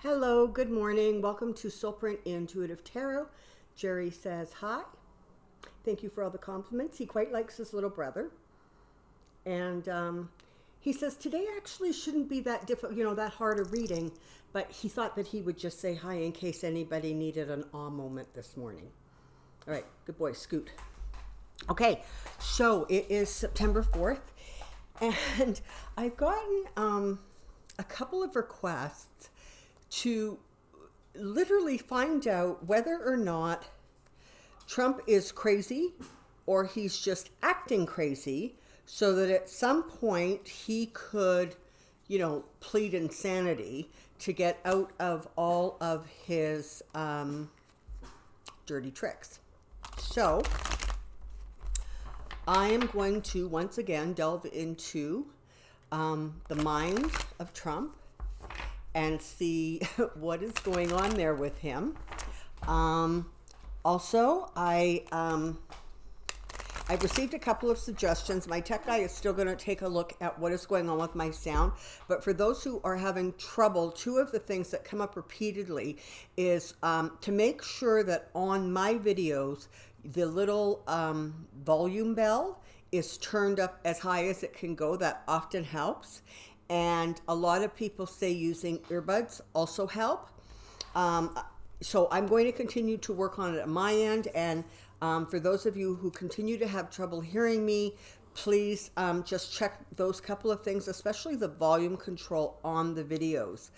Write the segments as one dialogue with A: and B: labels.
A: Hello, good morning. Welcome to Soulprint Intuitive Tarot. Jerry says hi. Thank you for all the compliments. He quite likes his little brother. And he says today actually shouldn't be that difficult, that hard a reading, but he thought that he would just say hi in case anybody needed an awe moment this morning. All right, good boy, Scoot. Okay, so it is September 4th, and I've gotten a couple of requests to literally find out whether or not Trump is crazy or he's just acting crazy so that at some point he could, plead insanity to get out of all of his dirty tricks. So I am going to once again delve into the mind of Trump and see what is going on there with him. Also, I've received a couple of suggestions. My tech guy is still going to take a look at what is going on with my sound. But for those who are having trouble, two of the things that come up repeatedly is to make sure that on my videos, the little volume bell is turned up as high as it can go. That often helps. And a lot of people say using earbuds also help. So I'm going to continue to work on it at my end. And for those of you who continue to have trouble hearing me, please just check those couple of things, especially the volume control on the videos.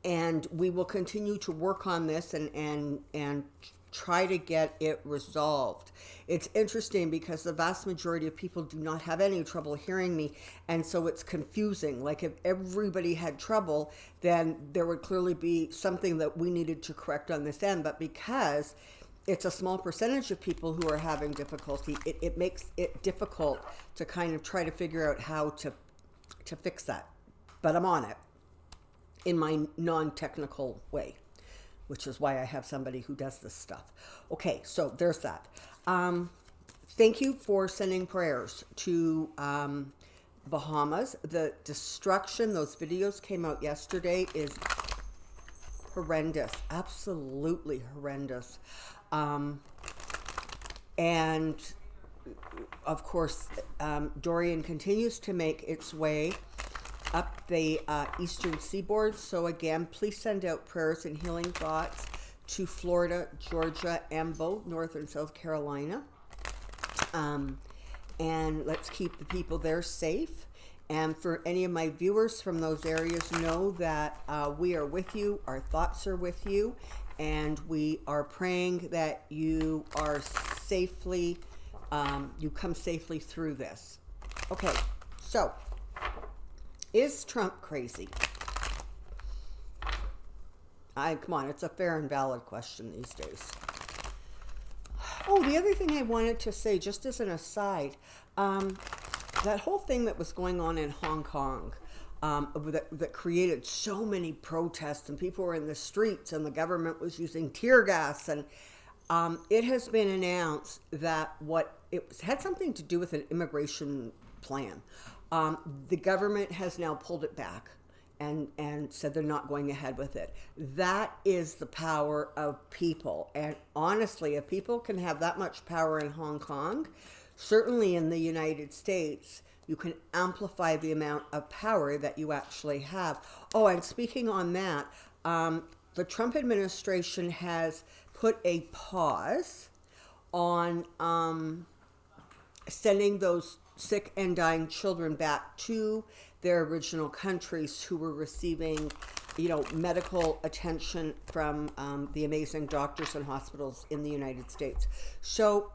A: And we will continue to work on this and try to get it resolved. It's interesting because the vast majority of people do not have any trouble hearing me, and so it's confusing. Like if everybody had trouble, then there would clearly be something that we needed to correct on this end, but because it's a small percentage of people who are having difficulty, it makes it difficult to kind of try to figure out how to fix that. But I'm on it in my non-technical way, which is why I have somebody who does this stuff. Okay, so there's that. Thank you for sending prayers to Bahamas. The destruction, those videos came out yesterday, is horrendous, absolutely horrendous. And of course, Dorian continues to make its way up the eastern seaboard. So again, please send out prayers and healing thoughts to Florida, Georgia, and both North and South Carolina. And let's keep the people there safe. And for any of my viewers from those areas, know that we are with you. Our thoughts are with you. And we are praying that you are safely, you come safely through this. Okay, so is Trump crazy? Come on, it's a fair and valid question these days. Oh, the other thing I wanted to say, just as an aside, that whole thing that was going on in Hong Kong, that created so many protests and people were in the streets and the government was using tear gas, and it has been announced that it had something to do with an immigration plan. The government has now pulled it back and said they're not going ahead with it. That is the power of people. And honestly, if people can have that much power in Hong Kong, certainly in the United States, you can amplify the amount of power that you actually have. Oh, and speaking on that, the Trump administration has put a pause on sending those sick and dying children back to their original countries who were receiving, medical attention from the amazing doctors and hospitals in the United States. So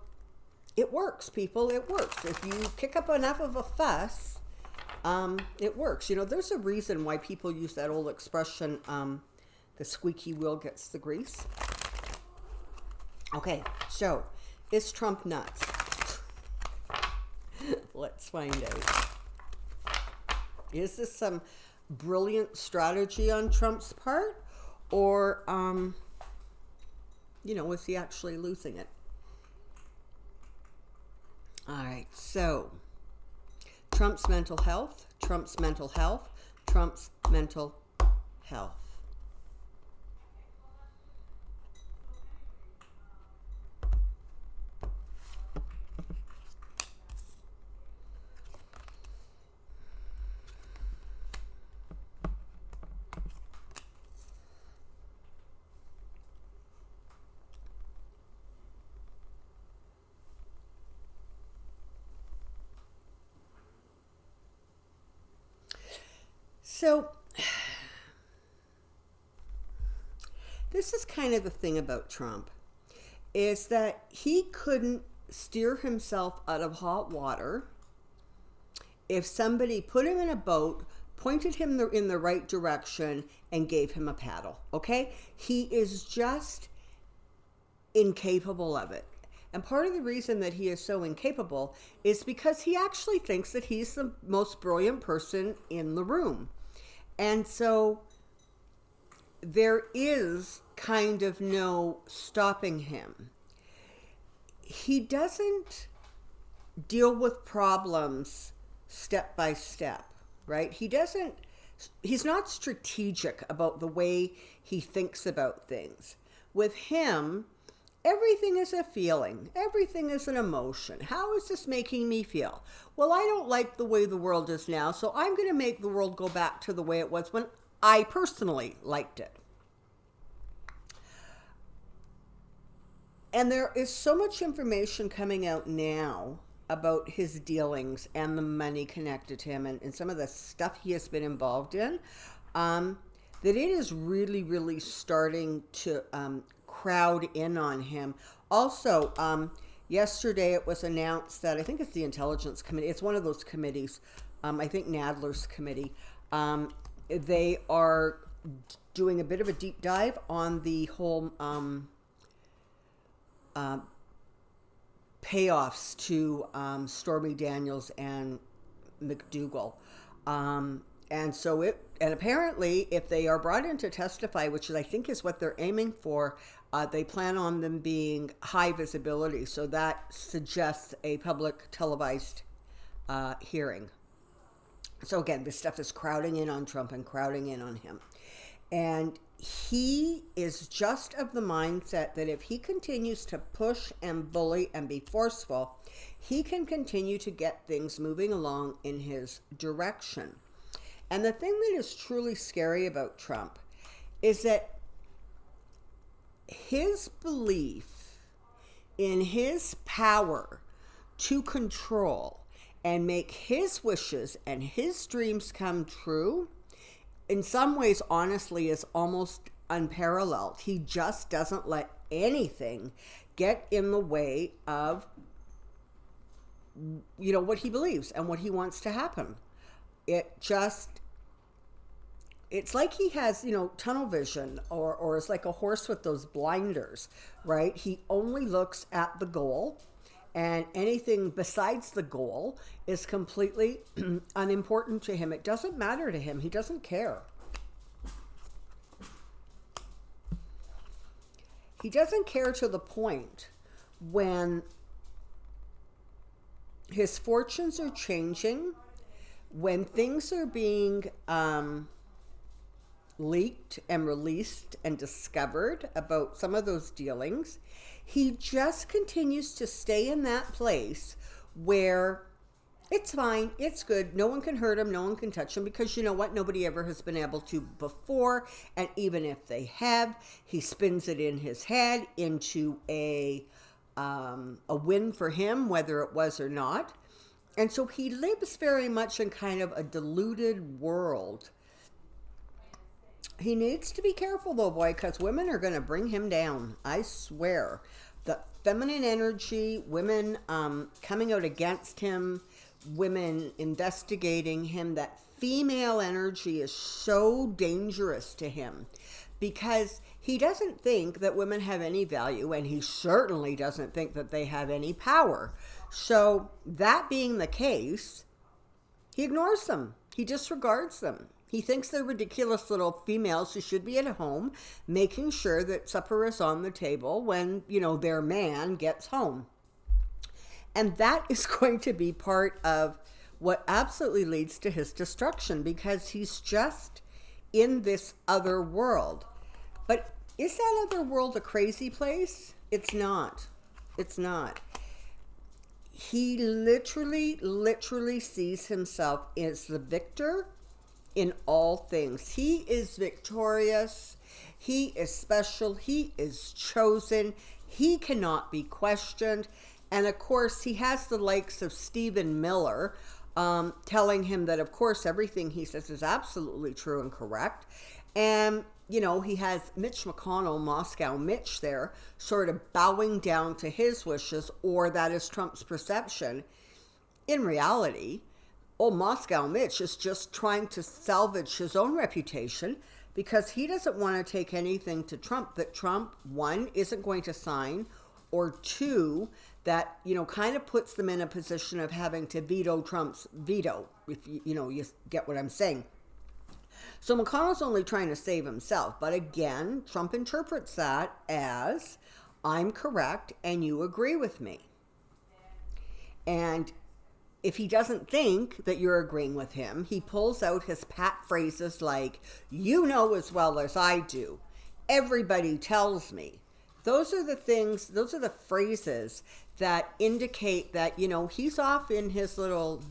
A: it works, people. It works. If you kick up enough of a fuss, it works. There's a reason why people use that old expression, the squeaky wheel gets the grease. Okay, so is Trump nuts? Let's find out. Is this some brilliant strategy on Trump's part? Or, is he actually losing it? All right, so Trump's mental health, Trump's mental health, Trump's mental health. So, this is kind of the thing about Trump, is that he couldn't steer himself out of hot water if somebody put him in a boat, pointed him in the right direction, and gave him a paddle, okay? He is just incapable of it. And part of the reason that he is so incapable is because he actually thinks that he's the most brilliant person in the room. And so there is kind of no stopping him. He doesn't deal with problems step by step, right? He's not strategic about the way he thinks about things. With him, everything is a feeling. Everything is an emotion. How is this making me feel? Well, I don't like the way the world is now, so I'm going to make the world go back to the way it was when I personally liked it. And there is so much information coming out now about his dealings and the money connected to him and some of the stuff he has been involved in, that it is really, really starting to crowd in on him. Also, yesterday it was announced that, I think it's the Intelligence Committee, it's one of those committees, I think Nadler's committee, they are doing a bit of a deep dive on the whole payoffs to Stormy Daniels and McDougal. And apparently, if they are brought in to testify, which I think is what they're aiming for, they plan on them being high visibility. So that suggests a public televised hearing. So again, this stuff is crowding in on Trump and crowding in on him. And he is just of the mindset that if he continues to push and bully and be forceful, he can continue to get things moving along in his direction. And the thing that is truly scary about Trump is that his belief in his power to control and make his wishes and his dreams come true, in some ways, honestly, is almost unparalleled. He just doesn't let anything get in the way of, what he believes and what he wants to happen. It's like he has, tunnel vision, or it's like a horse with those blinders, right? He only looks at the goal, and anything besides the goal is completely unimportant to him. It doesn't matter to him. He doesn't care. He doesn't care to the point when his fortunes are changing, when things are being leaked and released and discovered about some of those dealings. He just continues to stay in that place where it's fine, it's good, no one can hurt him, no one can touch him, because you know what? Nobody ever has been able to before, and even if they have, he spins it in his head into a win for him, whether it was or not. And so he lives very much in kind of a deluded world. He needs to be careful, though, boy, because women are going to bring him down. I swear. The feminine energy, women coming out against him, women investigating him, that female energy is so dangerous to him because he doesn't think that women have any value, and he certainly doesn't think that they have any power. So that being the case, he ignores them. He disregards them. He thinks they're ridiculous little females who should be at home making sure that supper is on the table when, their man gets home. And that is going to be part of what absolutely leads to his destruction, because he's just in this other world. But is that other world a crazy place? It's not. It's not. He literally sees himself as the victor in all things. He is victorious. He is special. He is chosen. He cannot be questioned. And of course, he has the likes of Stephen Miller telling him that, of course, everything he says is absolutely true and correct. And, you know, he has Mitch McConnell, Moscow Mitch there, sort of bowing down to his wishes, or that is Trump's perception. In reality, old Moscow Mitch is just trying to salvage his own reputation because he doesn't want to take anything to Trump that Trump, one, isn't going to sign, or two, that, you know, kind of puts them in a position of having to veto Trump's veto, if you get what I'm saying. So McConnell's only trying to save himself. But again, Trump interprets that as, I'm correct and you agree with me. And if he doesn't think that you're agreeing with him, he pulls out his pat phrases like, you know as well as I do. Everybody tells me. Those are the things, those are the phrases that indicate that, you know, he's off in his little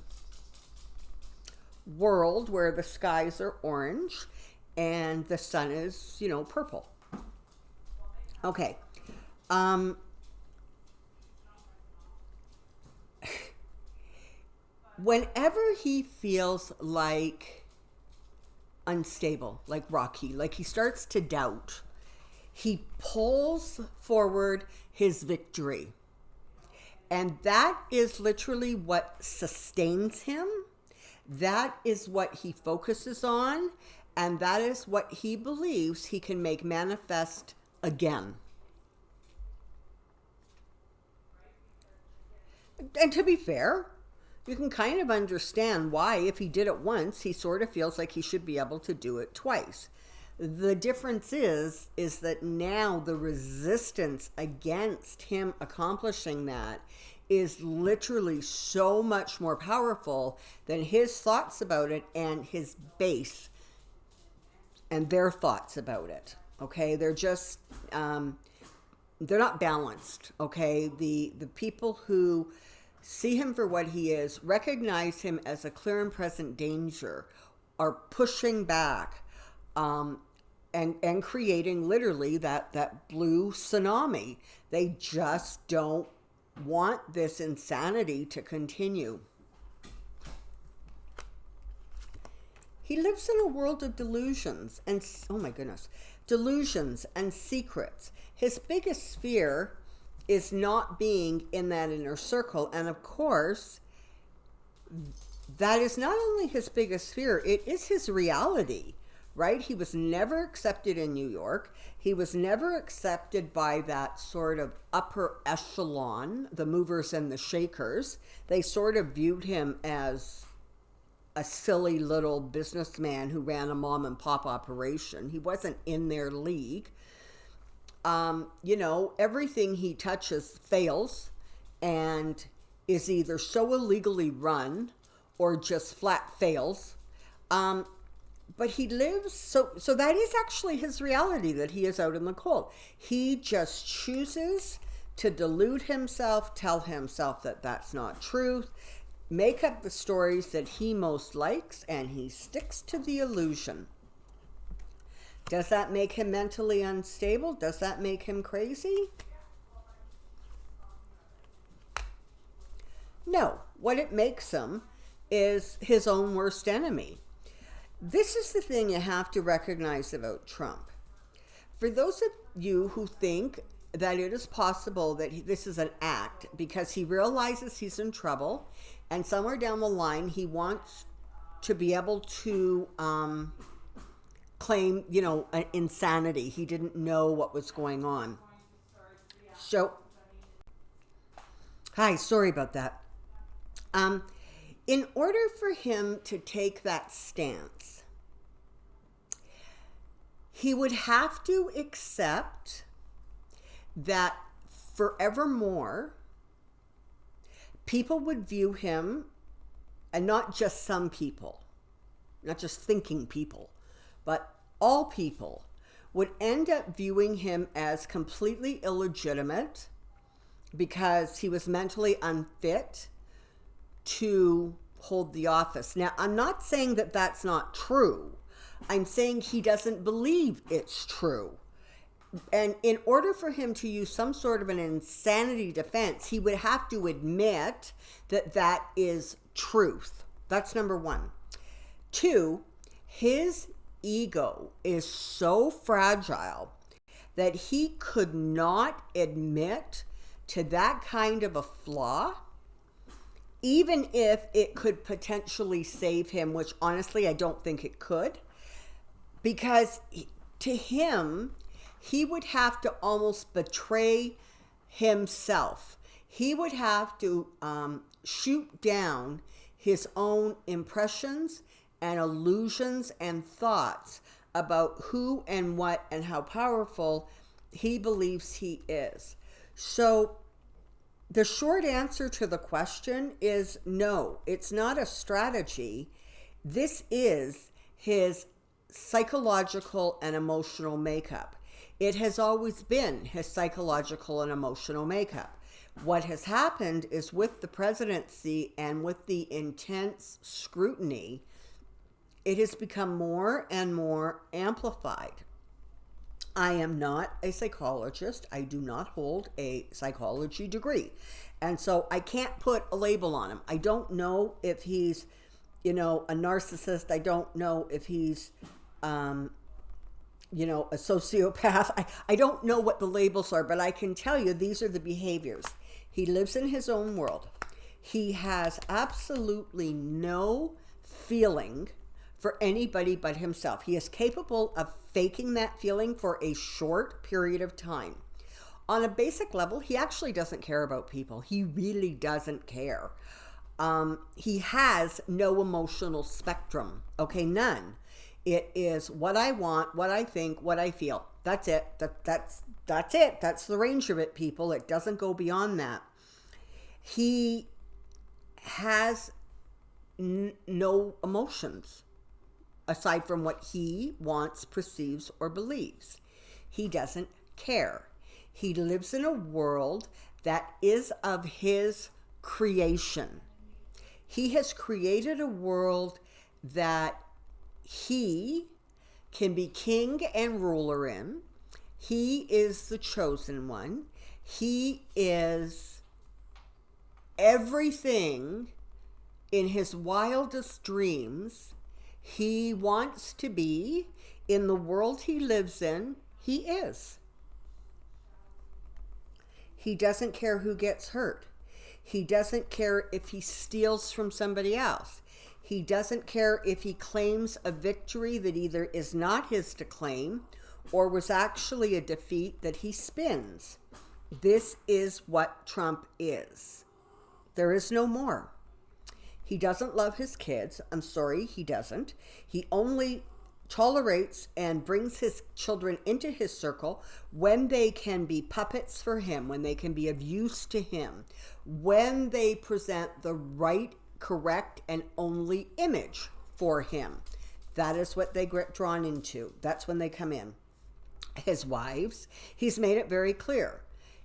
A: world where the skies are orange and the sun is, you know, purple. Okay. Whenever he feels like unstable, like rocky, like he starts to doubt, he pulls forward his victory. And that is literally what sustains him. That is what he focuses on. And that is what he believes he can make manifest again. And to be fair, you can kind of understand why, if he did it once, he sort of feels like he should be able to do it twice. The difference is that now the resistance against him accomplishing that is literally so much more powerful than his thoughts about it and his base and their thoughts about it. Okay, they're just they're not balanced. Okay, the people who see him for what he is, recognize him as a clear and present danger, are pushing back. And creating literally that blue tsunami. They just don't want this insanity to continue. He lives in a world of delusions and, oh my goodness, delusions and secrets. His biggest fear is not being in that inner circle. And of course, that is not only his biggest fear, it is his reality. Right? He was never accepted in New York. He was never accepted by that sort of upper echelon, the movers and the shakers. They sort of viewed him as a silly little businessman who ran a mom and pop operation. He wasn't in their league. You know, everything he touches fails and is either so illegally run or just flat fails. But he lives, so that is actually his reality, that he is out in the cold. He just chooses to delude himself, tell himself that that's not truth, make up the stories that he most likes, and he sticks to the illusion. Does that make him mentally unstable? Does that make him crazy? No. What it makes him is his own worst enemy. This is the thing you have to recognize about Trump. For those of you who think that it is possible that this is an act because he realizes he's in trouble and somewhere down the line he wants to be able to claim, you know, an insanity. He didn't know what was going on. So, hi, sorry about that. In order for him to take that stance, he would have to accept that forevermore, people would view him, and not just some people, not just thinking people, but all people would end up viewing him as completely illegitimate because he was mentally unfit to hold the office. Now, I'm not saying that that's not true. I'm saying he doesn't believe it's true. And in order for him to use some sort of an insanity defense, he would have to admit that that is truth. That's number one. Two, his ego is so fragile that he could not admit to that kind of a flaw, even if it could potentially save him, which honestly I don't think it could, because to him, he would have to almost betray himself. He would have to shoot down his own impressions and illusions and thoughts about who and what and how powerful he believes he is. So the short answer to the question is no, it's not a strategy. This is his psychological and emotional makeup. It has always been his psychological and emotional makeup. What has happened is with the presidency and with the intense scrutiny, it has become more and more amplified. I am not a psychologist. I do not hold a psychology degree. And so I can't put a label on him. I don't know if he's, a narcissist. I don't know if he's, a sociopath. I don't know what the labels are, but I can tell you these are the behaviors. He lives in his own world. He has absolutely no feeling for anybody but himself. He is capable of faking that feeling for a short period of time. On a basic level, he actually doesn't care about people. He really doesn't care. He has no emotional spectrum. Okay, none. It is what I want, what I think, what I feel. That's it. That's it. That's the range of it, people. It doesn't go beyond that. He has no emotions aside from what he wants, perceives, or believes. He doesn't care. He lives in a world that is of his creation. He has created a world that he can be king and ruler in. He is the chosen one. He is everything in his wildest dreams. He wants to be in the world he lives in. He is. He doesn't care who gets hurt. He doesn't care if he steals from somebody else. He doesn't care if he claims a victory that either is not his to claim or was actually a defeat that he spins. This is what Trump is. There is no more. He doesn't love his kids. I'm sorry, he doesn't. He only tolerates and brings his children into his circle when they can be puppets for him, when they can be of use to him, when they present the right, correct, and only image for him. That is what they get drawn into. That's when they come in. His wives, he's made it very clear.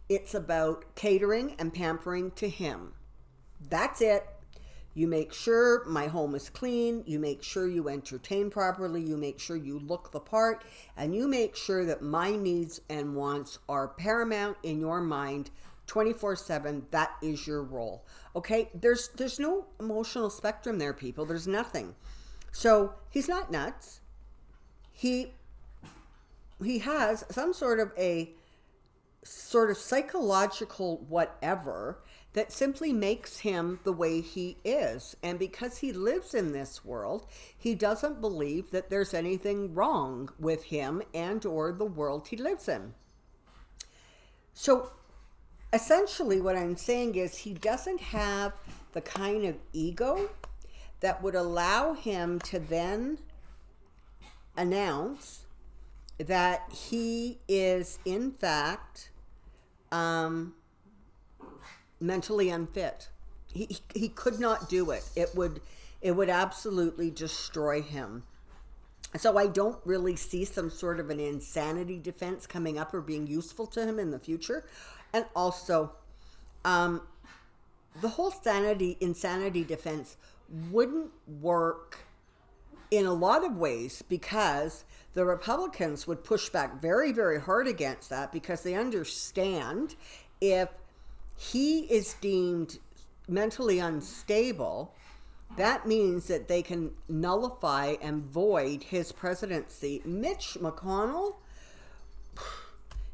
A: It's about catering and pampering to him. That's it. You make sure my home is clean. You make sure you entertain properly. You make sure you look the part. And you make sure that my needs and wants are paramount in your mind 24/7. That is your role. Okay? There's no emotional spectrum there, people. There's nothing. So he's not nuts. He has some sort of psychological whatever that simply makes him the way he is. And because he lives in this world, he doesn't believe that there's anything wrong with him and or the world he lives in. So essentially what I'm saying is he doesn't have the kind of ego that would allow him to then announce that he is in fact mentally unfit. He could not do it. It would absolutely destroy him. So I don't really see some sort of an insanity defense coming up or being useful to him in the future. And also, the whole insanity defense wouldn't work in a lot of ways because the Republicans would push back very, very hard against that because they understand if he is deemed mentally unstable, that means that they can nullify and void his presidency. Mitch McConnell,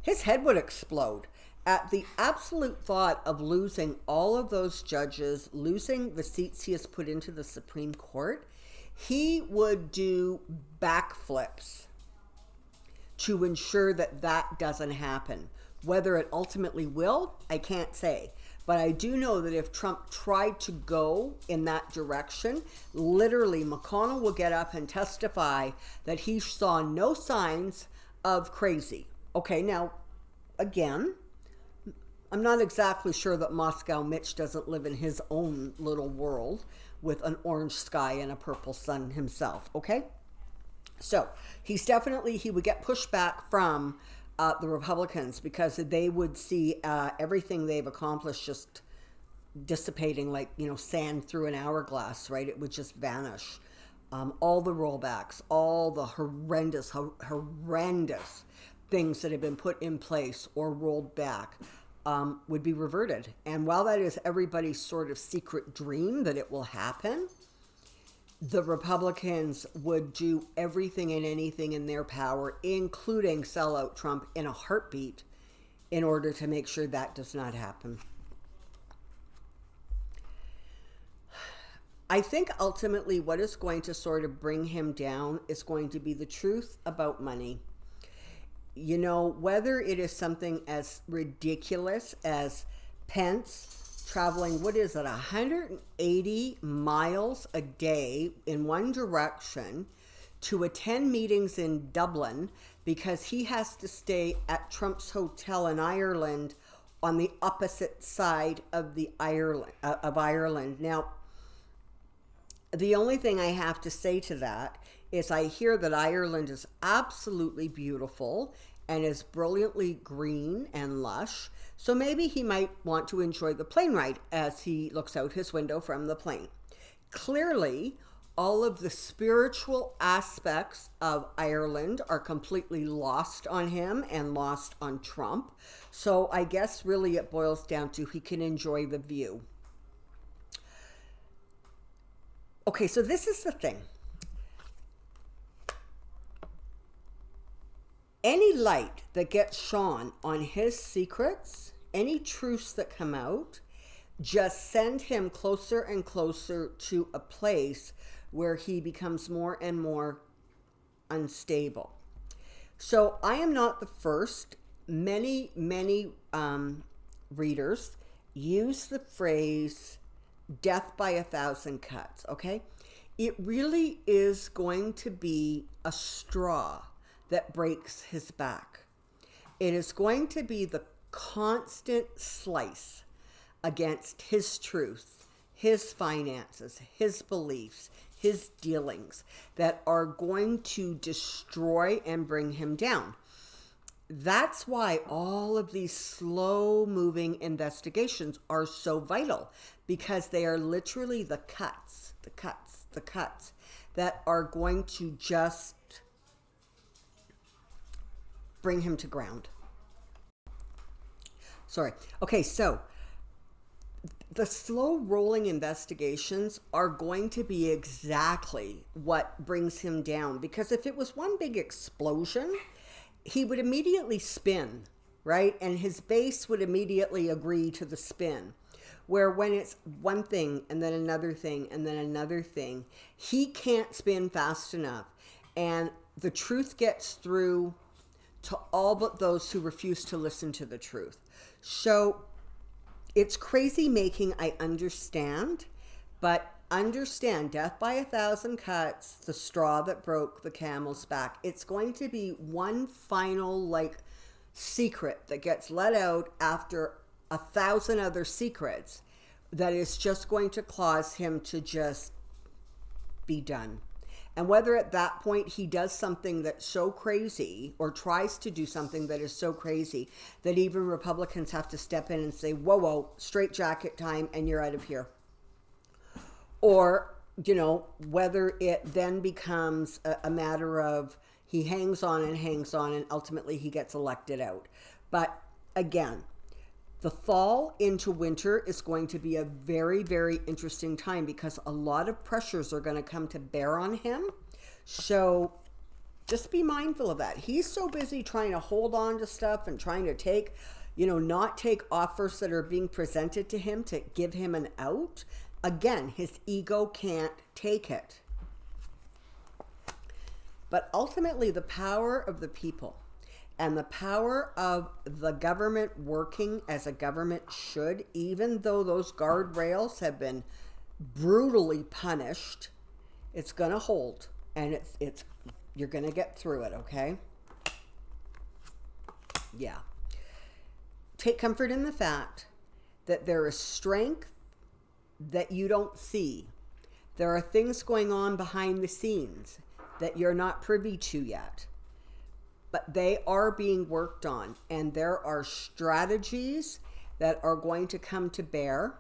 A: his head would explode at the absolute thought of losing all of those judges, losing the seats he has put into the Supreme Court. He would do backflips to ensure that that doesn't happen. Whether it ultimately will, I can't say. But I do know that if Trump tried to go in that direction, literally McConnell will get up and testify that he saw no signs of crazy. Okay, now, again, I'm not exactly sure that Moscow Mitch doesn't live in his own little world with an orange sky and a purple sun himself, okay? So he would get pushback from the Republicans because they would see everything they've accomplished just dissipating like, sand through an hourglass, right? It would just vanish. All the rollbacks, all the horrendous things that have been put in place or rolled back would be reverted. And while that is everybody's sort of secret dream that it will happen, the Republicans would do everything and anything in their power, including sell out Trump in a heartbeat, in order to make sure that does not happen. I think ultimately what is going to sort of bring him down is going to be the truth about money. Whether it is something as ridiculous as Pence traveling, 180 miles a day in one direction to attend meetings in Dublin because he has to stay at Trump's hotel in Ireland on the opposite side of Ireland. Now, the only thing I have to say to that is I hear that Ireland is absolutely beautiful and is brilliantly green and lush. So maybe he might want to enjoy the plane ride as he looks out his window from the plane. Clearly, all of the spiritual aspects of Ireland are completely lost on him and lost on Trump. So I guess really it boils down to he can enjoy the view. Okay, so this is the thing. Any light that gets shone on his secrets, any truths that come out, just send him closer and closer to a place where he becomes more and more unstable. So I am not the first. Many readers use the phrase death by 1,000 cuts, okay? It really is going to be a straw that breaks his back. It is going to be the constant slice against his truth, his finances, his beliefs, his dealings that are going to destroy and bring him down. That's why all of these slow-moving investigations are so vital, because they are literally the cuts that are going to just bring him to ground. Sorry. Okay, so the slow rolling investigations are going to be exactly what brings him down, because if it was one big explosion, he would immediately spin, right? And his base would immediately agree to the spin. Where when it's one thing and then another thing and then another thing, he can't spin fast enough. And the truth gets through to all but those who refuse to listen to the truth. So it's crazy making, I understand, but understand, death by 1,000 cuts, the straw that broke the camel's back. It's going to be one final secret that gets let out after 1,000 other secrets that is just going to cause him to just be done. And whether at that point he does something that's so crazy or tries to do something that is so crazy that even Republicans have to step in and say, whoa, whoa, straight jacket time and you're out of here. Or, you know, whether it then becomes a matter of he hangs on and ultimately he gets elected out. But again, the fall into winter is going to be a very, very interesting time because a lot of pressures are going to come to bear on him. So just be mindful of that. He's so busy trying to hold on to stuff and trying to take, you know, not take offers that are being presented to him to give him an out. Again, his ego can't take it. But ultimately, the power of the people and the power of the government working as a government should, even though those guardrails have been brutally punished, it's going to hold, and it's you're going to get through it, okay? Yeah. Take comfort in the fact that there is strength that you don't see. There are things going on behind the scenes that you're not privy to yet. But they are being worked on, and there are strategies that are going to come to bear.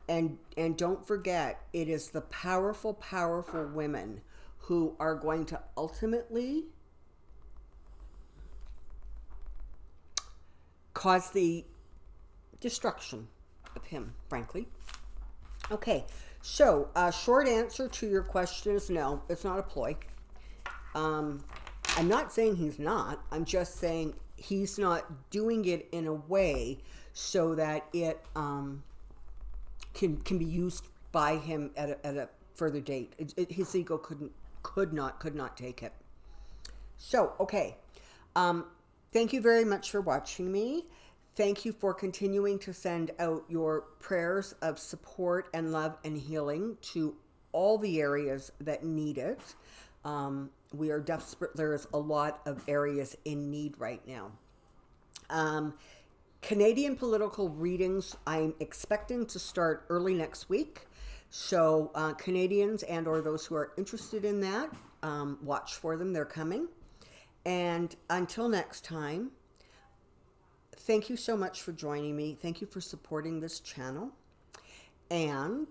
A: And don't forget, it is the powerful, powerful women who are going to ultimately cause the destruction of him, frankly. Okay, so short answer to your question is no, it's not a ploy. I'm not saying he's not. I'm just saying he's not doing it in a way so that it can be used by him at a further date. His ego could not take it. So, okay. Thank you very much for watching me. Thank you for continuing to send out your prayers of support and love and healing to all the areas that need it. We are desperate. There is a lot of areas in need right now. Canadian political readings, I'm expecting to start early next week. So Canadians and or those who are interested in that, watch for them. They're coming. And until next time, thank you so much for joining me. Thank you for supporting this channel. And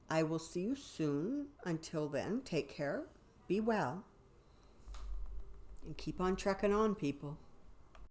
A: I will see you soon. Until then, take care. Be well. And keep on trekking on, people.